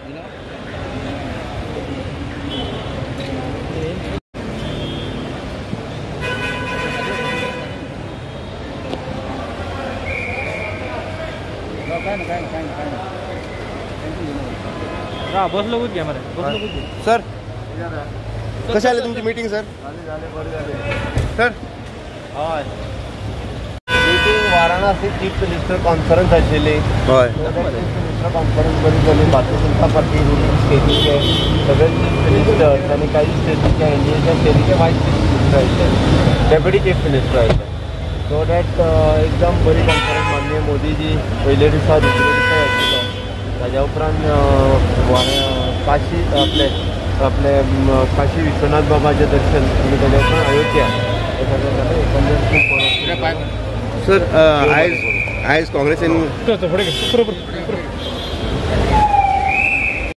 बसलो कुछ घ्या मरे बसलो कुछ सर कशी आली तुमची मीटिंग सर सर हय meeting Varanasi chief minister conference आशिल्ली हय चीफ मिनिस्टर कॉन्फरन्स बरी जाली भारतीय जनता पार्टी रुलींग स्टेटीचे सगळे चीफ मिनिस्टर्स आनी काही स्टेटीचे एनडीएच्या स्टेटीचे वायस चीफ मिनिस्टर आयिल्ले डेप्युटी चीफ मिनिस्टर आयिल्ले सो दॅट एकदम बरी कॉन्फरन्स माननीय मोदीजी पयले दिसा दुसरे दिसा आशिल्लो ताज्या उपरांत काशी आपले काशी विश्वनाथ बाबाचें दर्शन आनी ताज्या उपरांत अयोध्या हे सगळें जालें एकंदर खूब बरो सर आयज काँग्रेसीन